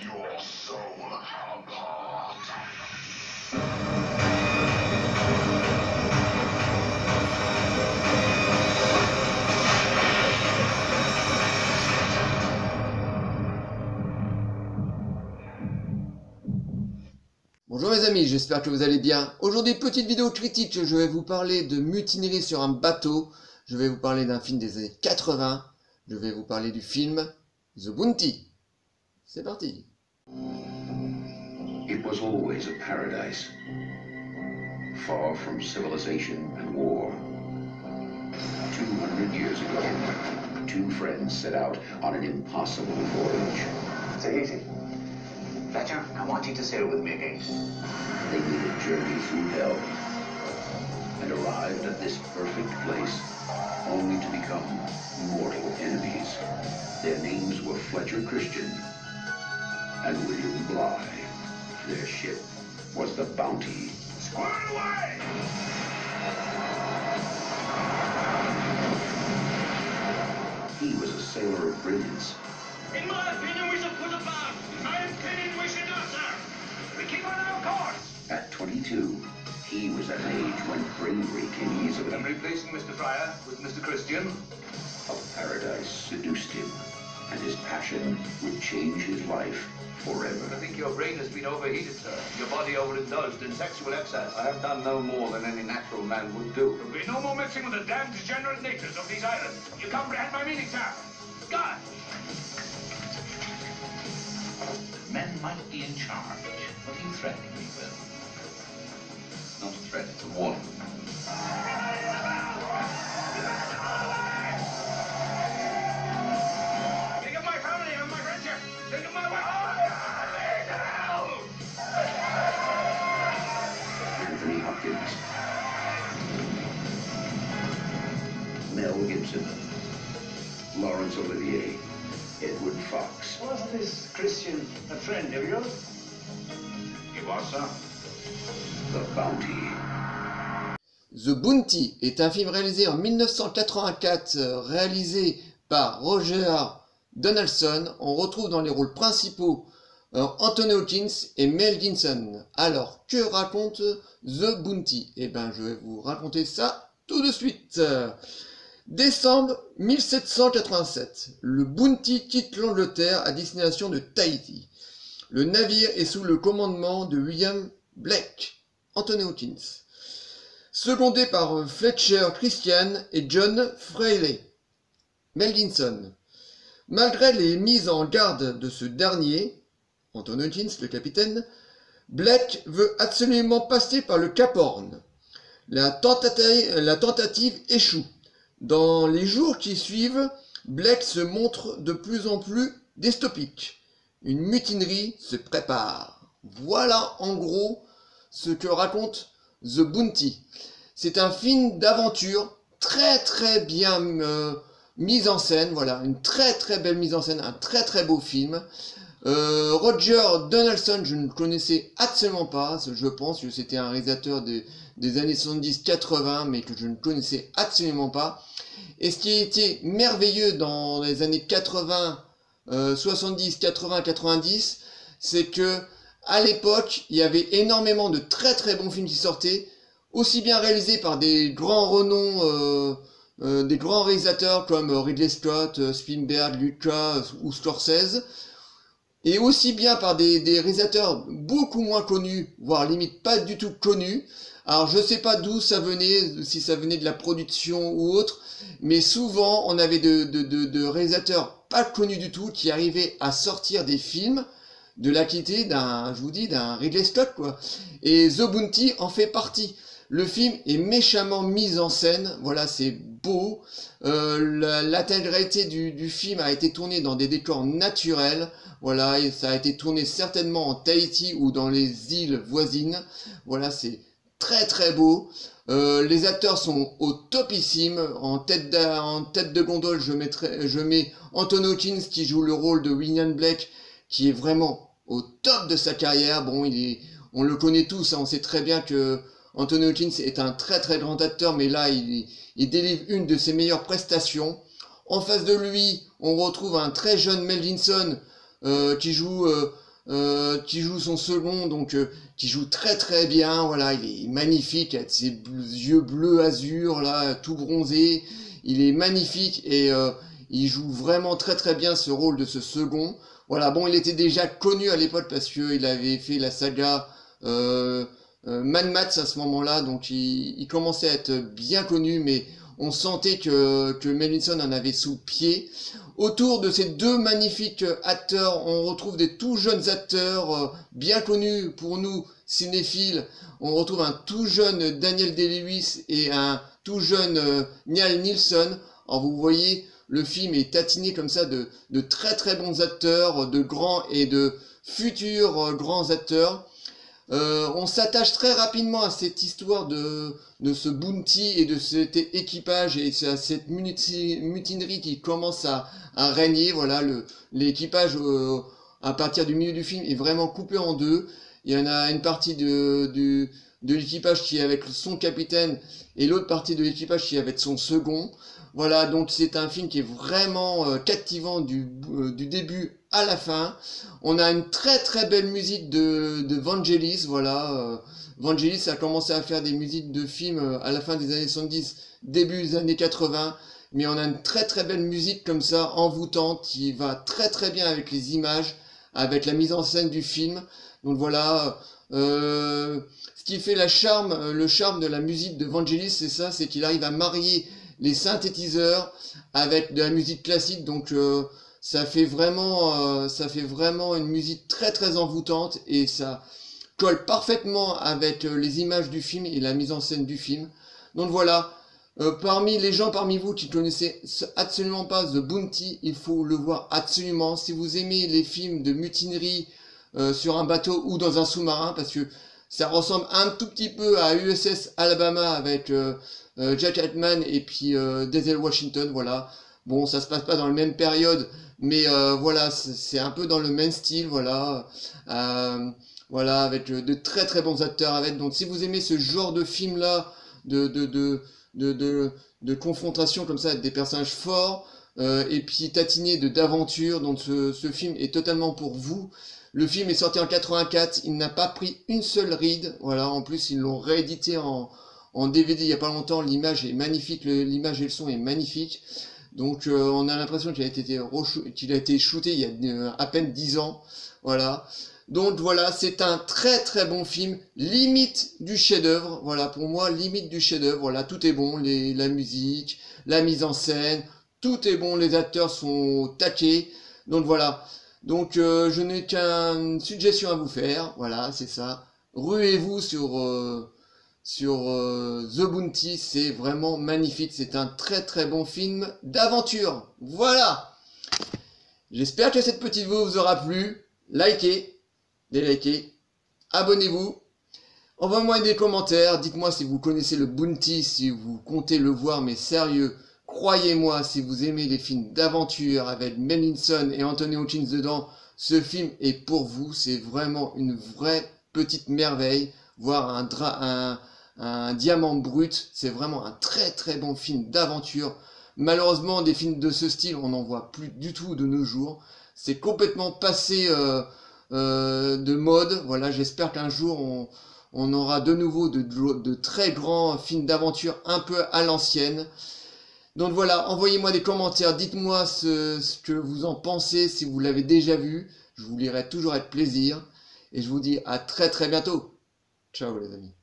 your soul apart. Bonjour mes amis, j'espère que vous allez bien. Aujourd'hui, petite vidéo critique, je vais vous parler de mutinerie sur un bateau. Je vais vous parler d'un film des années 80. Je vais vous parler du film The Bounty. C'est parti. It was always a paradise, far from civilization and war. 200 years ago, two friends set out on an impossible voyage. Take it easy. Fletcher, I want you to sail with me again. They made a journey through hell and arrived at this perfect place, only to become mortal enemies. Their names were Fletcher Christian and William Bligh. Their ship was the Bounty. Square away! He was a sailor of brilliance. In my opinion, we should put a ban. In my opinion, we should not, sir. We keep on our course. At 22, he was at an age when bravery came easily. I'm replacing Mr. Fryer with Mr. Christian. A paradise seduced him, and his passion would change his life forever. I think your brain has been overheated, sir. Your body overindulged in sexual excess. I have done no more than any natural man would do. There'll be no more mixing with the damned degenerate natives of these islands. You comprehend my meaning, sir? God! Men might be in charge. What are you threatening me with? Not a threat, it's a warning. Think of my family and my friends here. Think of my wife. Anthony Hopkins, Mel Gibson, Laurence Olivier, Edward Fox. Wasn't this Christian a friend of yours? He was, sir. The Bounty. The Bounty est un film réalisé en 1984, réalisé par Roger Donaldson. On retrouve dans les rôles principaux Anthony Hopkins et Mel Gibson. Alors, que raconte The Bounty? Eh bien, je vais vous raconter ça tout de suite. Décembre 1787, le Bounty quitte l'Angleterre à destination de Tahiti. Le navire est sous le commandement de William Blake, Anthony Hopkins, secondé par Fletcher Christian et John Fraley, Mel Gibson. Malgré les mises en garde de ce dernier, Anthony Hopkins, le capitaine, Blake veut absolument passer par le Cap Horn. La tentative échoue. Dans les jours qui suivent, Blake se montre de plus en plus dystopique. Une mutinerie se prépare. Voilà en gros ce que raconte The Bounty. C'est un film d'aventure très bien mise en scène. Voilà, une très belle mise en scène, un très beau film. Roger Donaldson, je ne connaissais absolument pas, je pense que c'était un réalisateur des années 70-80, mais que je ne connaissais absolument pas. Et ce qui était merveilleux dans les années 80, 70, 80, 90, c'est que à l'époque, il y avait énormément de très bons films qui sortaient, aussi bien réalisés par des grands renoms, des grands réalisateurs comme Ridley Scott, Spielberg, Lucas ou Scorsese, et aussi bien par des réalisateurs beaucoup moins connus, voire limite pas du tout connus. Alors je sais pas d'où ça venait, si ça venait de la production ou autre, mais souvent on avait de réalisateurs pas connus du tout qui arrivaient à sortir des films de la qualité d'un, je vous dis, d'un Ridley Scott quoi. Et The Bounty en fait partie. Le film est méchamment mis en scène, voilà, c'est beau. L'intégralité du film a été tournée dans des décors naturels. Voilà, et ça a été tourné certainement en Tahiti ou dans les îles voisines. Voilà, c'est très beau. Les acteurs sont au topissime. En tête de gondole, je mets Anthony Hopkins qui joue le rôle de William Blake, qui est vraiment au top de sa carrière. Bon, on le connaît tous, hein, on sait très bien que Anthony Hopkins est un très grand acteur, mais là, il délivre une de ses meilleures prestations. En face de lui, on retrouve un très jeune Mel Gibson qui joue qui joue son second, donc qui joue très très bien, voilà, il est magnifique, avec ses yeux bleu azur, là, tout bronzé, il est magnifique, et il joue vraiment très très bien ce rôle de ce second. Voilà, bon, il était déjà connu à l'époque parce qu'il avait fait la saga Mad Max à ce moment-là, donc il commençait à être bien connu, mais on sentait que Mel Gibson en avait sous pied. Autour de ces deux magnifiques acteurs, on retrouve des tout jeunes acteurs bien connus pour nous, cinéphiles. On retrouve un tout jeune Daniel Day-Lewis et un tout jeune Liam Neeson. Alors vous voyez, le film est tatiné comme ça de très très bons acteurs, de grands et de futurs grands acteurs. On s'attache très rapidement à cette histoire de ce bounty et de cet équipage et à cette mutinerie qui commence à régner. Voilà, l'équipage à partir du milieu du film est vraiment coupé en deux. Il y en a une partie de l'équipage qui est avec son capitaine et l'autre partie de l'équipage qui est avec son second. Voilà, donc c'est un film qui est vraiment captivant du début à la fin. On a une très très belle musique de Vangelis, voilà. Vangelis a commencé à faire des musiques de films à la fin des années 70, début des années 80. Mais on a une très très belle musique comme ça, envoûtante, qui va très très bien avec les images, avec la mise en scène du film. Donc voilà, ce qui fait le charme de la musique de Vangelis, c'est ça, c'est qu'il arrive à marier les synthétiseurs avec de la musique classique, donc ça fait vraiment une musique très très envoûtante et ça colle parfaitement avec les images du film et la mise en scène du film. Donc voilà, parmi les gens parmi vous qui connaissaient absolument pas The Bounty, il faut le voir absolument. Si vous aimez les films de mutinerie sur un bateau ou dans un sous-marin, parce que ça ressemble un tout petit peu à USS Alabama avec Jack Altman et puis Denzel Washington, voilà. Bon, ça se passe pas dans la même période, mais voilà, c'est un peu dans le même style, voilà. Voilà, avec de très très bons acteurs avec. Donc si vous aimez ce genre de film là, de confrontation comme ça avec des personnages forts, et puis tatiné d'aventure, donc ce film est totalement pour vous. Le film est sorti en 84, il n'a pas pris une seule ride, voilà, en plus ils l'ont réédité en DVD il n'y a pas longtemps, l'image est magnifique, l'image et le son est magnifique, donc on a l'impression qu'il a été shooté il y a à peine 10 ans, voilà. Donc voilà, c'est un très très bon film, limite du chef-d'œuvre, voilà, pour moi, limite du chef-d'œuvre, voilà, tout est bon, la musique, la mise en scène, tout est bon, les acteurs sont au taquet, donc voilà. Donc je n'ai qu'une suggestion à vous faire, voilà, c'est ça. Ruez-vous sur The Bounty, c'est vraiment magnifique, c'est un très très bon film d'aventure. Voilà. J'espère que cette petite vidéo vous aura plu. Likez, délikez, abonnez-vous. Envoyez-moi des commentaires, dites-moi si vous connaissez le Bounty, si vous comptez le voir, mais sérieux. Croyez-moi, si vous aimez les films d'aventure avec Mel Gibson et Anthony Hopkins dedans, ce film est pour vous. C'est vraiment une vraie petite merveille. Voir un diamant brut, c'est vraiment un très très bon film d'aventure. Malheureusement, des films de ce style, on n'en voit plus du tout de nos jours. C'est complètement passé de mode. Voilà, j'espère qu'un jour on aura de nouveau de très grands films d'aventure un peu à l'ancienne. Donc voilà, envoyez-moi des commentaires, dites-moi ce que vous en pensez, si vous l'avez déjà vu. Je vous lirai toujours avec plaisir. Et je vous dis à très très bientôt. Ciao les amis.